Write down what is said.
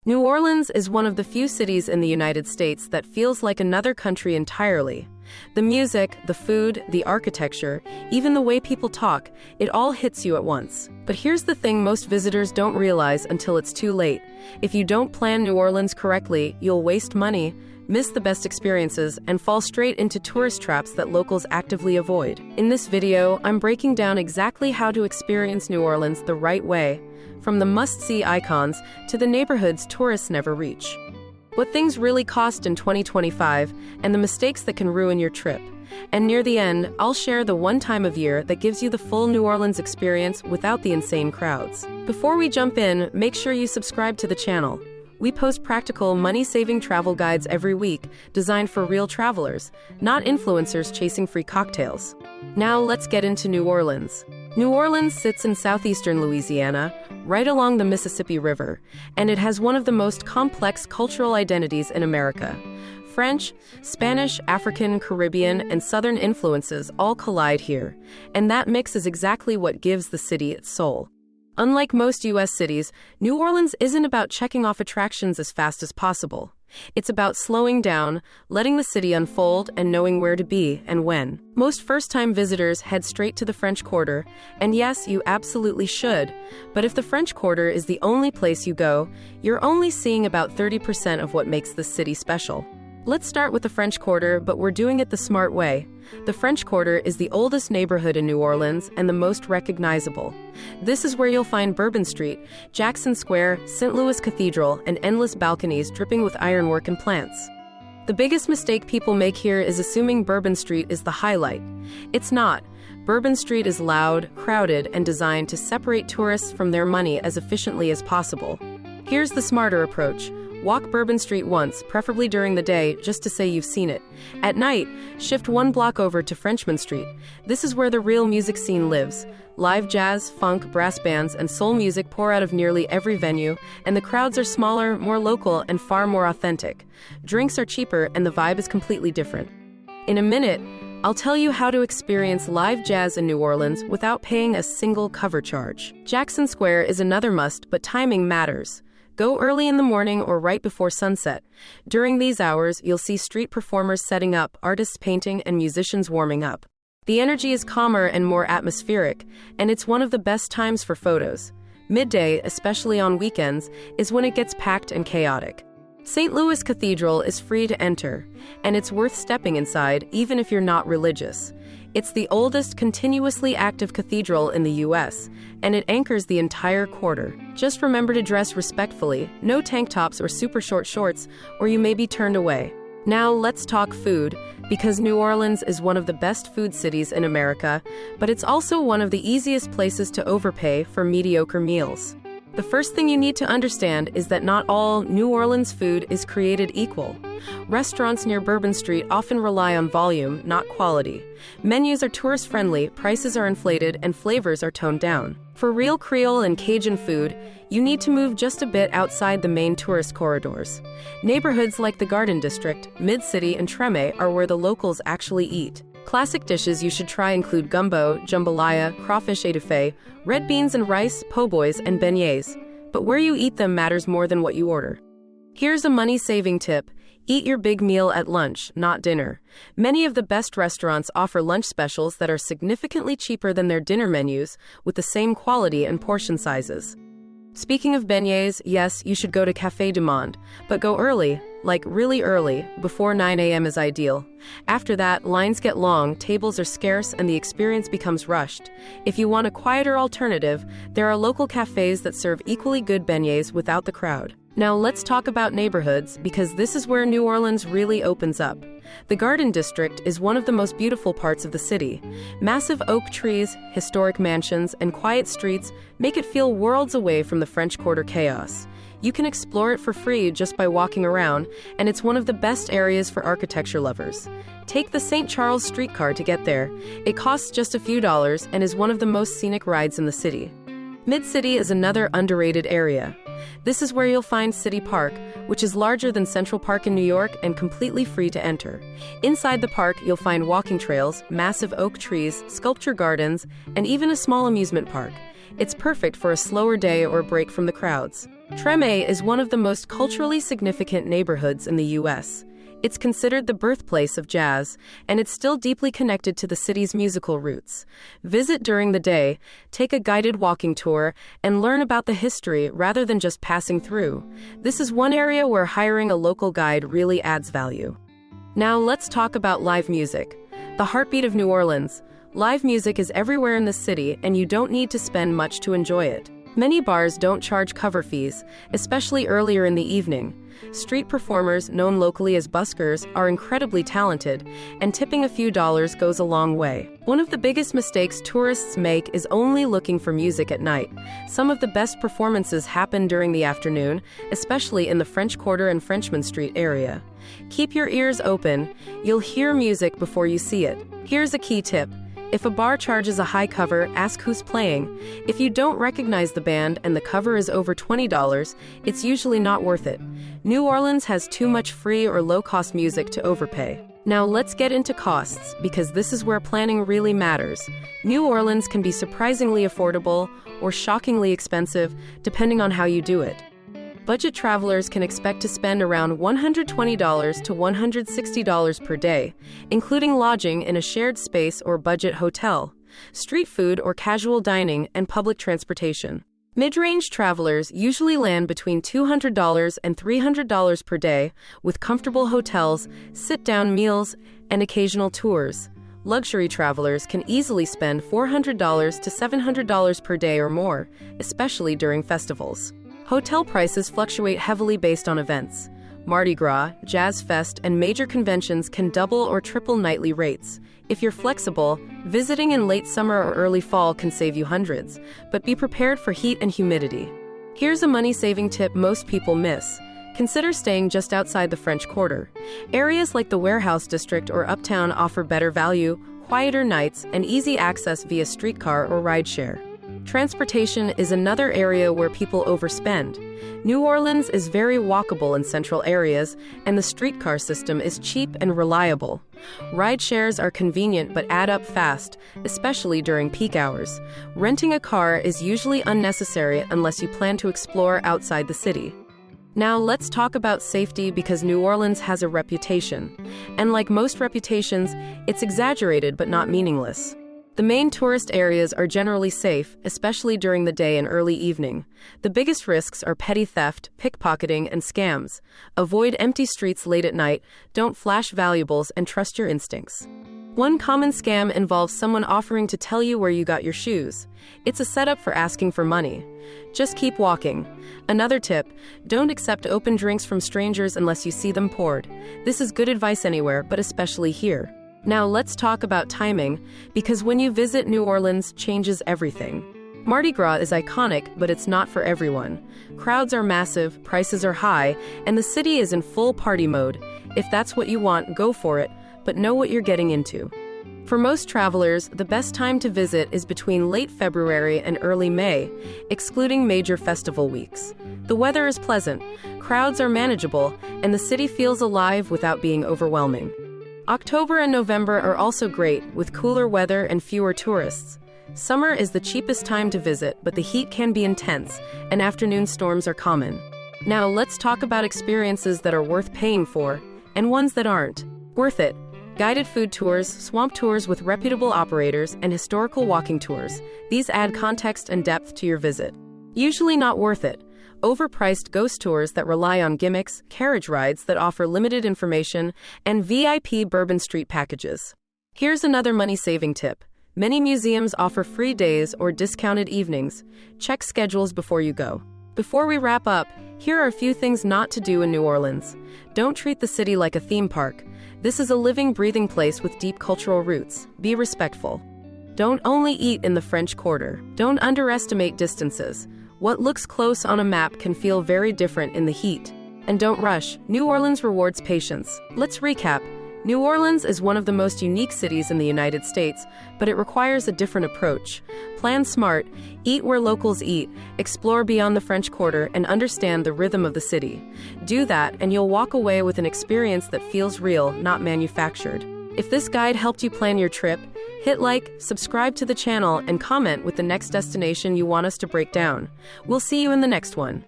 New Orleans is one of the few cities in the United States that feels like another country entirely. The music, the food, the architecture, even the way people talk, it all hits you at once. But here's the thing most visitors don't realize until it's too late. If you don't plan New Orleans correctly, you'll waste money, miss the best experiences, and fall straight into tourist traps that locals actively avoid. In this video, I'm breaking down exactly how to experience New Orleans the right way, from the must-see icons to the neighborhoods tourists never reach. What things really cost in 2025, and the mistakes that can ruin your trip. And near the end, I'll share the one time of year that gives you the full New Orleans experience without the insane crowds. Before we jump in, make sure you subscribe to the channel. We post practical, money-saving travel guides every week, designed for real travelers, not influencers chasing free cocktails. Now let's get into New Orleans. New Orleans sits in southeastern Louisiana, right along the Mississippi River, and it has one of the most complex cultural identities in America. French, Spanish, African, Caribbean, and Southern influences all collide here, and that mix is exactly what gives the city its soul. Unlike most U.S. cities, New Orleans isn't about checking off attractions as fast as possible. It's about slowing down, letting the city unfold, and knowing where to be and when. Most first-time visitors head straight to the French Quarter, and yes, you absolutely should. But if the French Quarter is the only place you go, you're only seeing about 30% of what makes this city special. Let's start with the French Quarter, but we're doing it the smart way. The French Quarter is the oldest neighborhood in New Orleans and the most recognizable. This is where you'll find Bourbon Street, Jackson Square, St. Louis Cathedral, and endless balconies dripping with ironwork and plants. The biggest mistake people make here is assuming Bourbon Street is the highlight. It's not. Bourbon Street is loud, crowded, and designed to separate tourists from their money as efficiently as possible. Here's the smarter approach. Walk Bourbon Street once, preferably during the day, just to say you've seen it. At night, shift one block over to Frenchmen Street. This is where the real music scene lives. Live jazz, funk, brass bands, and soul music pour out of nearly every venue, and the crowds are smaller, more local, and far more authentic. Drinks are cheaper, and the vibe is completely different. In a minute, I'll tell you how to experience live jazz in New Orleans without paying a single cover charge. Jackson Square is another must, but timing matters. Go early in the morning or right before sunset. During these hours, you'll see street performers setting up, artists painting, and musicians warming up. The energy is calmer and more atmospheric, and it's one of the best times for photos. Midday, especially on weekends, is when it gets packed and chaotic. St. Louis Cathedral is free to enter, and it's worth stepping inside even if you're not religious. It's the oldest continuously active cathedral in the U.S., and it anchors the entire quarter. Just remember to dress respectfully, no tank tops or super short shorts, or you may be turned away. Now let's talk food, because New Orleans is one of the best food cities in America, but it's also one of the easiest places to overpay for mediocre meals. The first thing you need to understand is that not all New Orleans food is created equal. Restaurants near Bourbon Street often rely on volume, not quality. Menus are tourist-friendly, prices are inflated, and flavors are toned down. For real Creole and Cajun food, you need to move just a bit outside the main tourist corridors. Neighborhoods like the Garden District, Mid-City, and Treme are where the locals actually eat. Classic dishes you should try include gumbo, jambalaya, crawfish étouffée, red beans and rice, po' boys, and beignets. But where you eat them matters more than what you order. Here's a money-saving tip. Eat your big meal at lunch, not dinner. Many of the best restaurants offer lunch specials that are significantly cheaper than their dinner menus, with the same quality and portion sizes. Speaking of beignets, yes, you should go to Café du Monde, but go early, like really early, before 9 a.m. is ideal. After that, lines get long, tables are scarce, and the experience becomes rushed. If you want a quieter alternative, there are local cafes that serve equally good beignets without the crowd. Now let's talk about neighborhoods, because this is where New Orleans really opens up. The Garden District is one of the most beautiful parts of the city. Massive oak trees, historic mansions, and quiet streets make it feel worlds away from the French Quarter chaos. You can explore it for free just by walking around, and it's one of the best areas for architecture lovers. Take the St. Charles streetcar to get there. It costs just a few dollars and is one of the most scenic rides in the city. Mid-City is another underrated area. This is where you'll find City Park, which is larger than Central Park in New York and completely free to enter. Inside the park, you'll find walking trails, massive oak trees, sculpture gardens, and even a small amusement park. It's perfect for a slower day or a break from the crowds. Treme is one of the most culturally significant neighborhoods in the U.S. It's considered the birthplace of jazz, and it's still deeply connected to the city's musical roots. Visit during the day, take a guided walking tour, and learn about the history rather than just passing through. This is one area where hiring a local guide really adds value. Now let's talk about live music. The heartbeat of New Orleans. Live music is everywhere in the city, and you don't need to spend much to enjoy it. Many bars don't charge cover fees, especially earlier in the evening. Street performers, known locally as buskers, are incredibly talented, and tipping a few dollars goes a long way. One of the biggest mistakes tourists make is only looking for music at night. Some of the best performances happen during the afternoon, especially in the French Quarter and Frenchmen Street area. Keep your ears open. You'll hear music before you see it. Here's a key tip. If a bar charges a high cover, ask who's playing. If you don't recognize the band and the cover is over $20, it's usually not worth it. New Orleans has too much free or low-cost music to overpay. Now let's get into costs, because this is where planning really matters. New Orleans can be surprisingly affordable or shockingly expensive, depending on how you do it. Budget travelers can expect to spend around $120 to $160 per day, including lodging in a shared space or budget hotel, street food or casual dining, and public transportation. Mid-range travelers usually land between $200 and $300 per day, with comfortable hotels, sit-down meals, and occasional tours. Luxury travelers can easily spend $400 to $700 per day or more, especially during festivals. Hotel prices fluctuate heavily based on events. Mardi Gras, Jazz Fest, and major conventions can double or triple nightly rates. If you're flexible, visiting in late summer or early fall can save you hundreds, but be prepared for heat and humidity. Here's a money-saving tip most people miss. Consider staying just outside the French Quarter. Areas like the Warehouse District or Uptown offer better value, quieter nights, and easy access via streetcar or rideshare. Transportation is another area where people overspend. New Orleans is very walkable in central areas, and the streetcar system is cheap and reliable. Ride shares are convenient but add up fast, especially during peak hours. Renting a car is usually unnecessary unless you plan to explore outside the city. Now let's talk about safety, because New Orleans has a reputation. And like most reputations, it's exaggerated but not meaningless. The main tourist areas are generally safe, especially during the day and early evening. The biggest risks are petty theft, pickpocketing, and scams. Avoid empty streets late at night, don't flash valuables, and trust your instincts. One common scam involves someone offering to tell you where you got your shoes. It's a setup for asking for money. Just keep walking. Another tip, don't accept open drinks from strangers unless you see them poured. This is good advice anywhere, but especially here. Now let's talk about timing, because when you visit New Orleans changes everything. Mardi Gras is iconic, but it's not for everyone. Crowds are massive, prices are high, and the city is in full party mode. If that's what you want, go for it, but know what you're getting into. For most travelers, the best time to visit is between late February and early May, excluding major festival weeks. The weather is pleasant, crowds are manageable, and the city feels alive without being overwhelming. October and November are also great, with cooler weather and fewer tourists. Summer is the cheapest time to visit, but the heat can be intense, and afternoon storms are common. Now let's talk about experiences that are worth paying for, and ones that aren't. Worth it. Guided food tours, swamp tours with reputable operators, and historical walking tours. These add context and depth to your visit. Usually not worth it. Overpriced ghost tours that rely on gimmicks, carriage rides that offer limited information, and VIP Bourbon Street packages. Here's another money-saving tip. Many museums offer free days or discounted evenings. Check schedules before you go. Before we wrap up, here are a few things not to do in New Orleans. Don't treat the city like a theme park. This is a living, breathing place with deep cultural roots. Be respectful. Don't only eat in the French Quarter. Don't underestimate distances. What looks close on a map can feel very different in the heat. And don't rush. New Orleans rewards patience. Let's recap. New Orleans is one of the most unique cities in the United States, but it requires a different approach. Plan smart, eat where locals eat, explore beyond the French Quarter, and understand the rhythm of the city. Do that, and you'll walk away with an experience that feels real, not manufactured. If this guide helped you plan your trip, hit like, subscribe to the channel, and comment with the next destination you want us to break down. We'll see you in the next one.